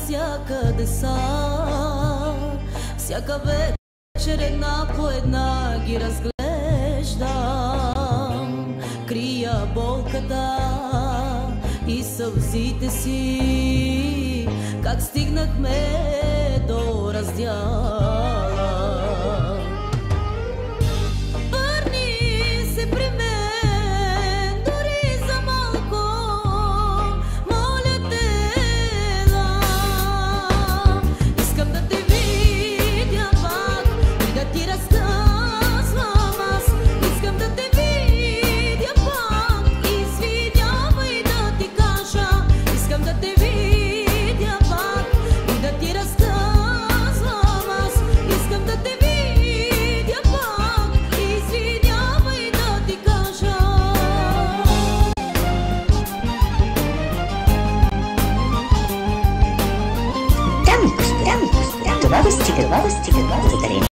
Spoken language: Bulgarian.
навсякъде са. Всяка вечер една по една ги разглеждам. Крия болката и сълзите си, как стигнахме до раздяла. Върни се при мен, дори за малко, моля те, искам да те видя пак и да ти разказвам аз. Искам да те видя пак, извинявай да ти кажа. Искам да те видя пак и да ти разказвам аз. Искам да те видя пак, извинявай да ти кажа. Там, това достига благодарение